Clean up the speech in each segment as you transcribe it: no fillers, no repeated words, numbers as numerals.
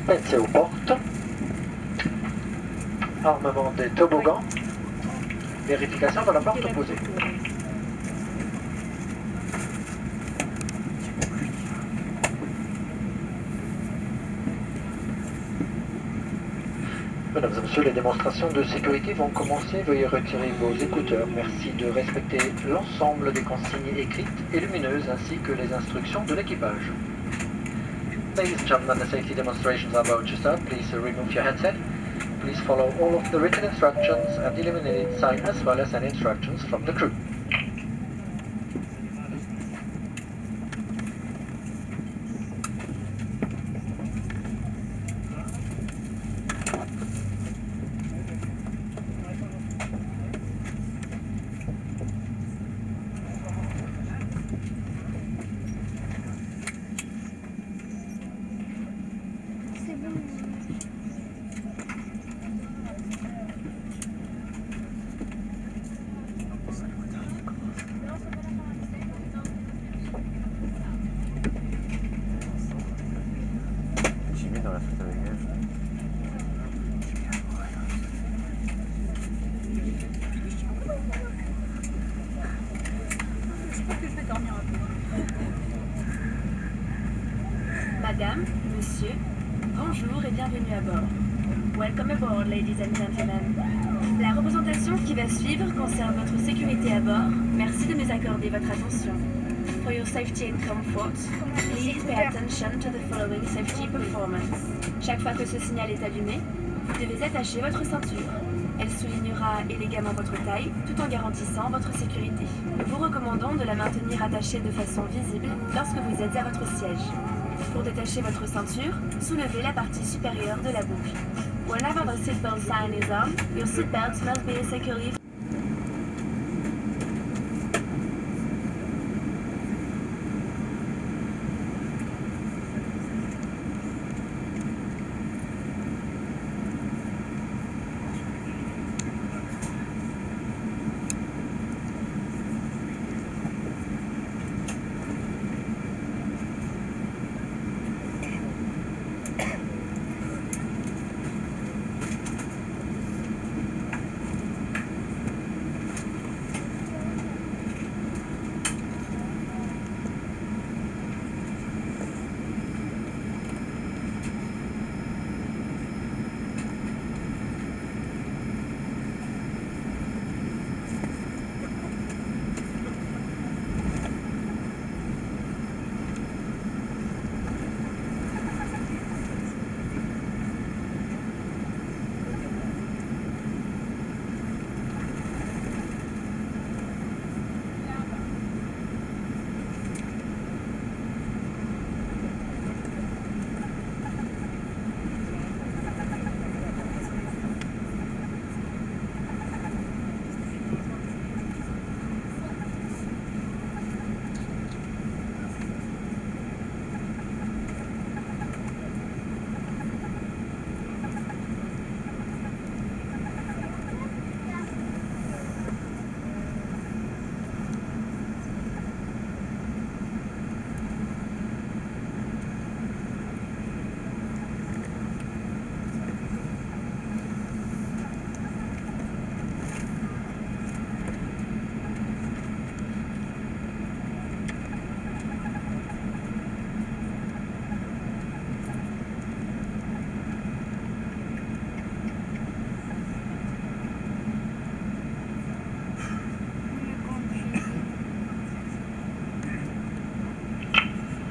Pensez aux portes. Armement des toboggans. Vérification de la porte opposée. Mesdames et messieurs, les démonstrations de sécurité vont commencer. Veuillez retirer vos écouteurs. Merci de respecter l'ensemble des consignes écrites et lumineuses ainsi que les instructions de l'équipage. Ladies and gentlemen, the safety demonstrations are about to start. Please remove your headset. Please follow all of the written instructions and the illuminated sign as well as any instructions from the crew. Dans la soute avec elle. Je crois que je vais dormir un peu. Madame, monsieur, bonjour et bienvenue à bord. Welcome aboard, ladies and gentlemen. La représentation qui va suivre concerne votre sécurité à bord. Merci de nous accorder votre attention. For your safety and comfort, please pay attention to the following safety performance. Chaque fois que ce signal est allumé, vous devez attacher votre ceinture. Elle soulignera élégamment votre taille tout en garantissant votre sécurité. Nous vous recommandons de la maintenir attachée de façon visible lorsque vous êtes à votre siège. Pour détacher votre ceinture, soulevez la partie supérieure de la boucle. Whenever the seatbelt sign is on, your seatbelt must be securely.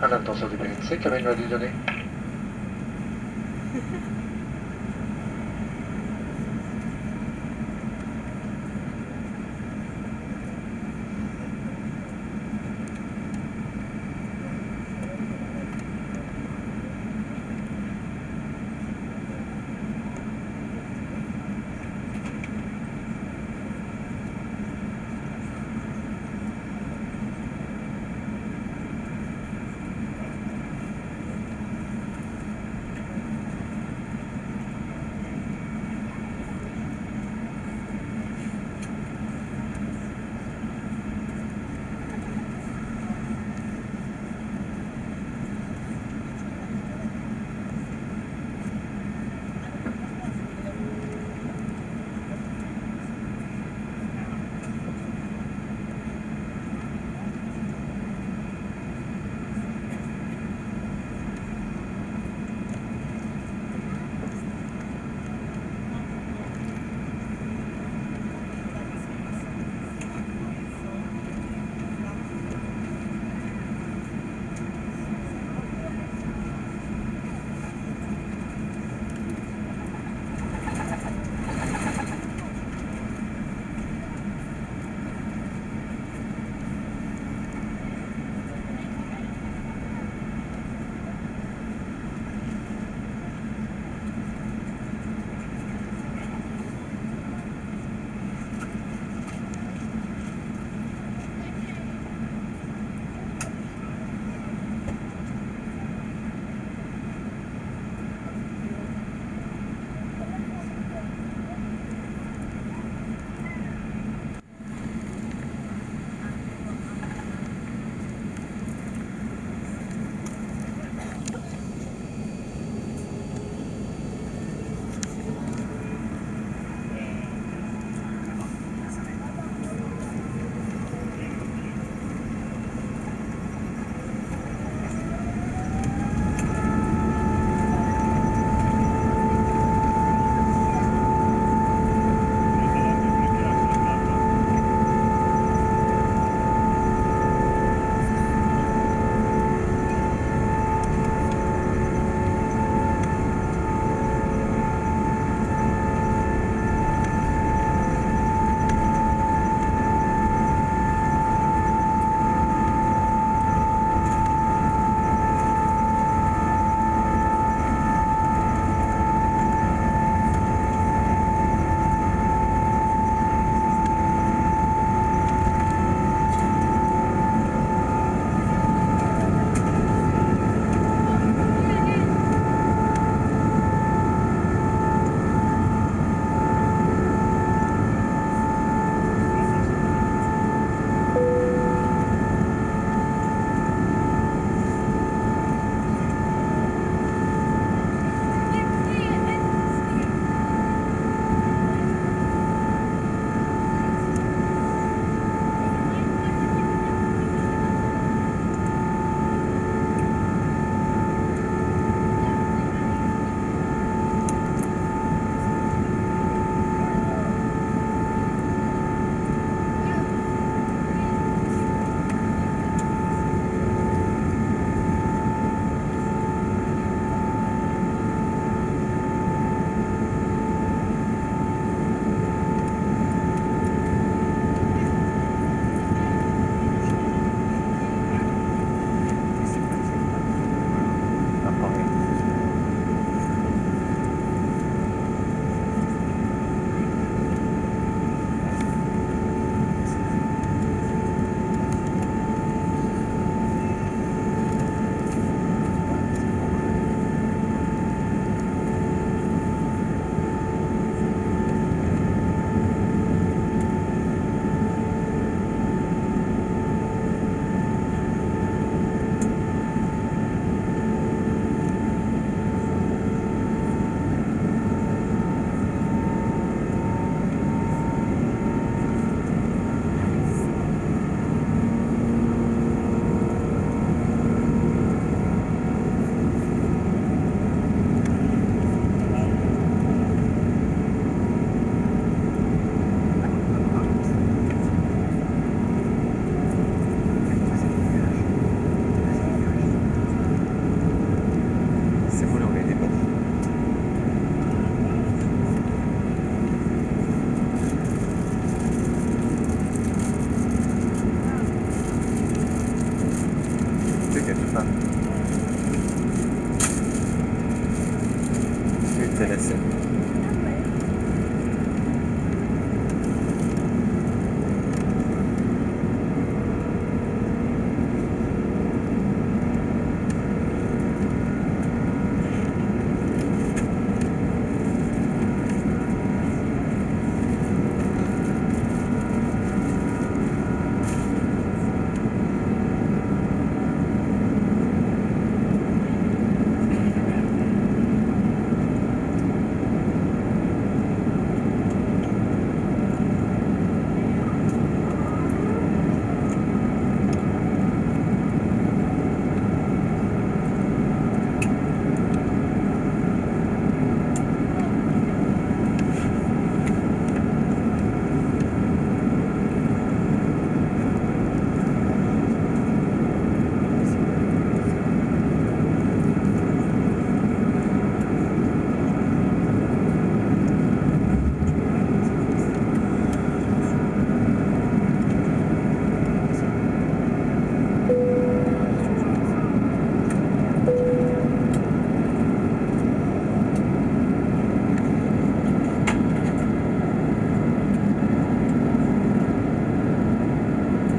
À l'intention du BNC, Camille m'a dit donner.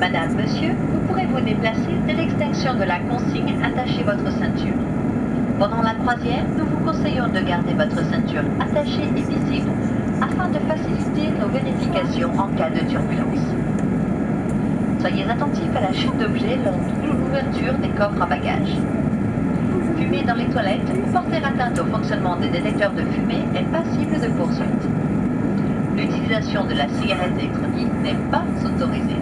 Madame, monsieur, vous pourrez vous déplacer dès l'extinction de la consigne attachez votre ceinture. Pendant la croisière, nous vous conseillons de garder votre ceinture attachée et visible afin de faciliter nos vérifications en cas de turbulence. Soyez attentifs à la chute d'objets lors de l'ouverture des coffres à bagages. Fumer dans les toilettes ou porter atteinte au fonctionnement des détecteurs de fumée est passible de poursuite. L'utilisation de la cigarette électronique n'est pas autorisée.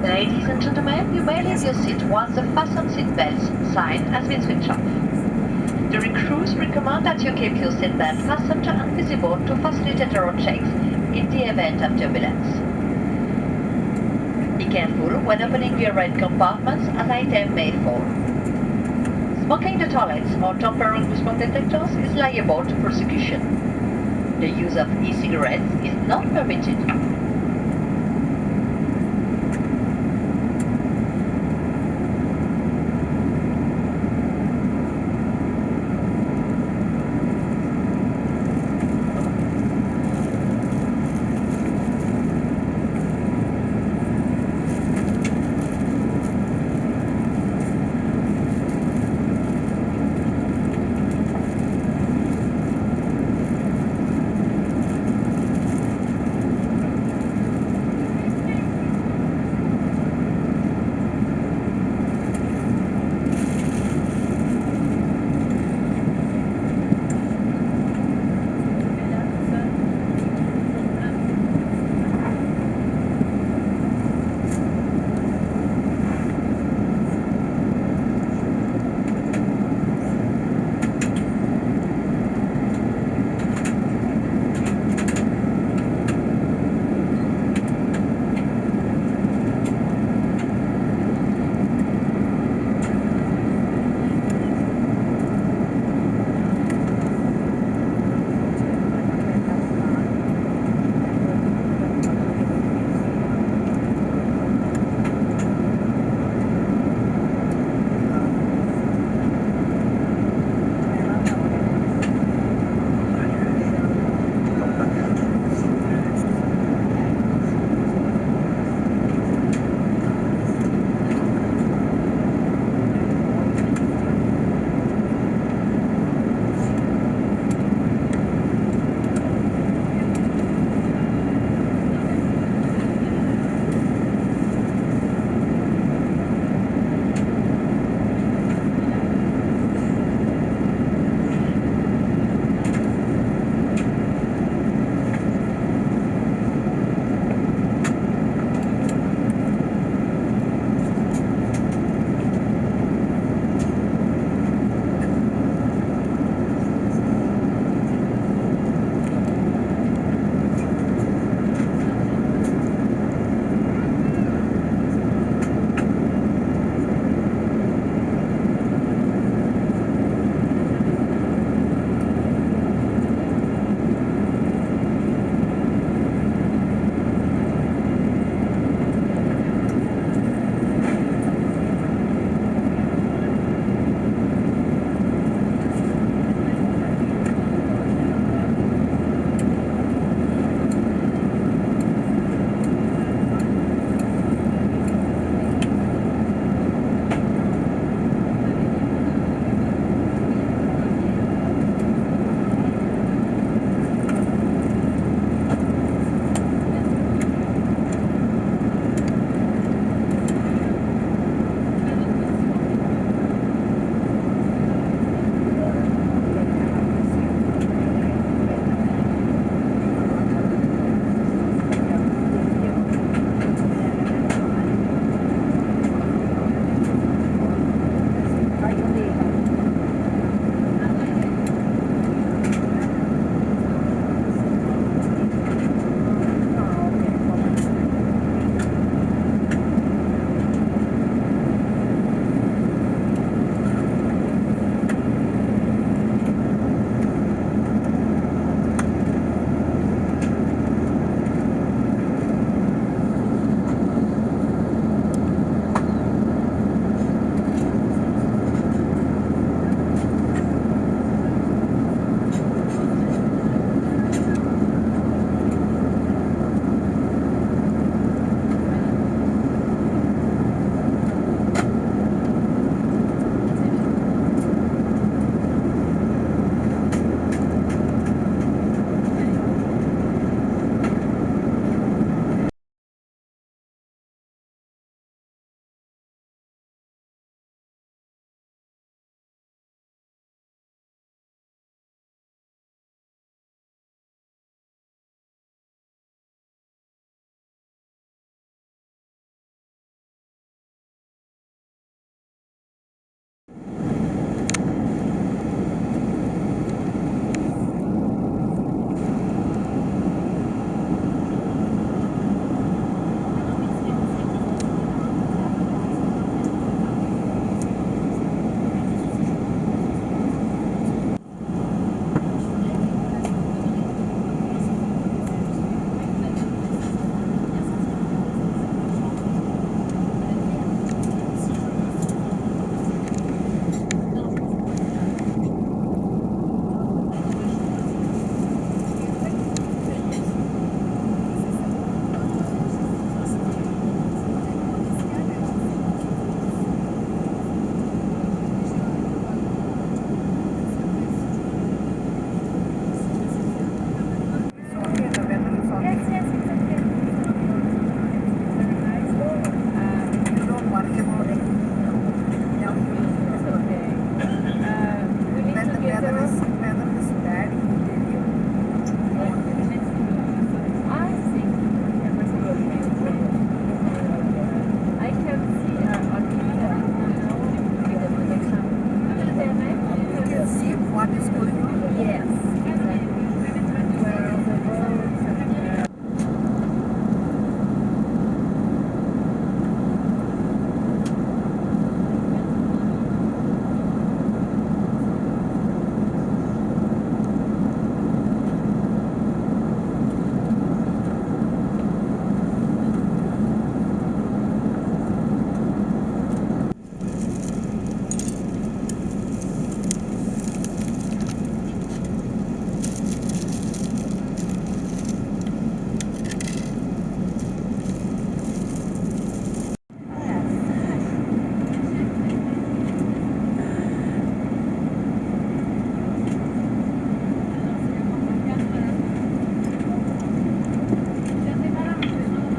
Ladies and gentlemen, you may leave your seat once the fasten seat belts sign has been switched off. The crews recommend that you keep your seatbelt fastened and visible to facilitate road checks in the event of turbulence. Be careful when opening your red compartments as items may fall. Smoking the toilets or tampering with smoke detectors is liable to prosecution. The use of e-cigarettes is not permitted.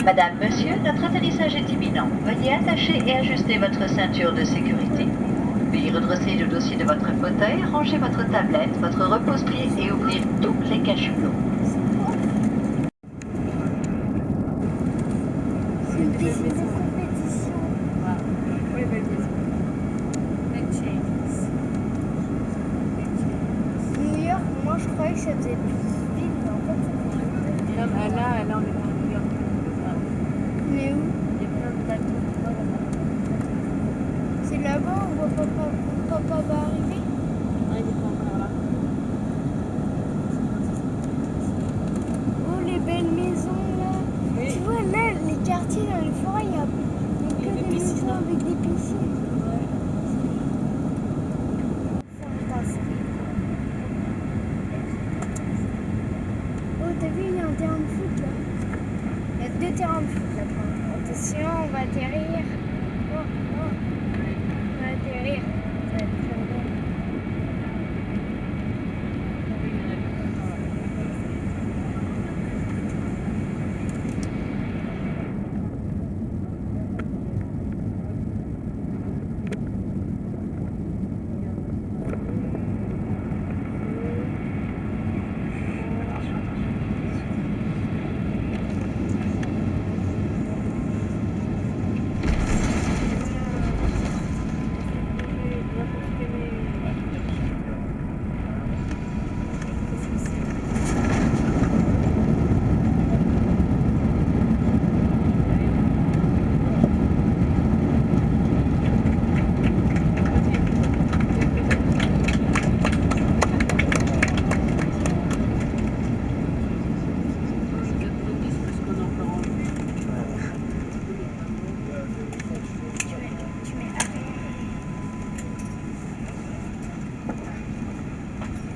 Madame, monsieur, notre atterrissage est imminent. Veuillez attacher et ajuster votre ceinture de sécurité. Veuillez redresser le dossier de votre fauteuil, ranger votre tablette, votre repose-pied et ouvrir tous les cachelots. C'est une piscine de compétition. Oui, belle maison. Belle chains. New York, moi je croyais que ça faisait plus vite, mais en fait ça fait Là, on est à New York. Mais où? Il y a plein de bateaux. C'est là-bas où papa va arriver? Ah, il est pas encore là. Oh, les belles maisons là. Oui. Tu vois là, les quartiers dans les forêts, il y a que des des piscines, maisons hein. avec des piscines. Fantastique. Oh, t'as vu, il y a un terrain de foot là. Il y a 2 terrains de foot là. Attention, on va atterrir. Oh, oh. On va atterrir. Ça va être très bien.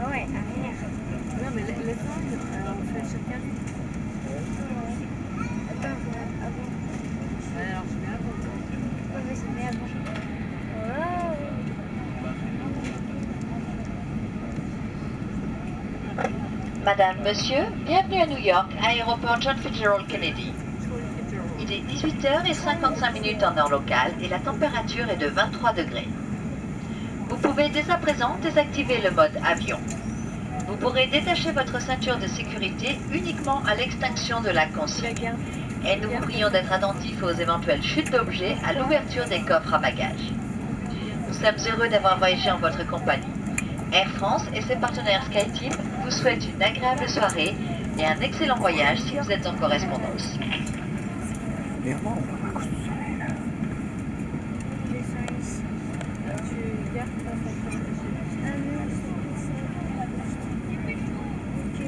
Ouais, arrière. Non, mais laisse-moi, on fait chacun. Attends, avant. Alors, je mets avant. Ouais, vas-y, mets avant. Wow. Madame, monsieur, bienvenue à New York, aéroport John Fitzgerald Kennedy. Il est 18h55 en heure locale et la température est de 23 degrés. Vous pouvez dès à présent désactiver le mode avion. Vous pourrez détacher votre ceinture de sécurité uniquement à l'extinction de la consigne. Et nous vous prions d'être attentifs aux éventuelles chutes d'objets à l'ouverture des coffres à bagages. Nous sommes heureux d'avoir voyagé en votre compagnie. Air France et ses partenaires SkyTeam vous souhaitent une agréable soirée et un excellent voyage si vous êtes en correspondance. Mais moi, on voit à cause du soleil là. Descends ici. Tu gardes ta ceinture. Ah non, c'est ça. Ok.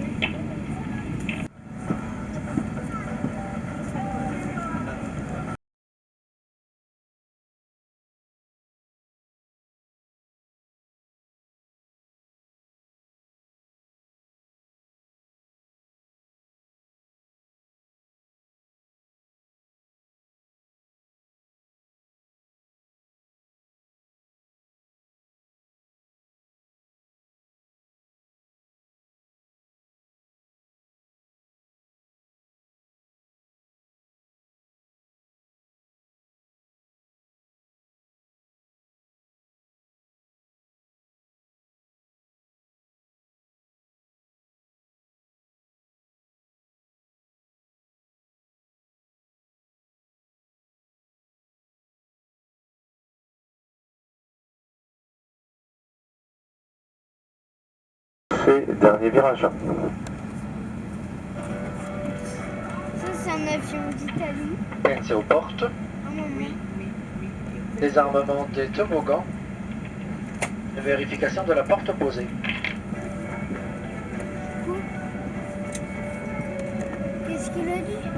C'est dernier virage. Ça, c'est un avion d'Italie. Attention aux portes, Un moment. désarmement des toboggans, vérification de la porte opposée. Qu'est-ce qu'il a dit?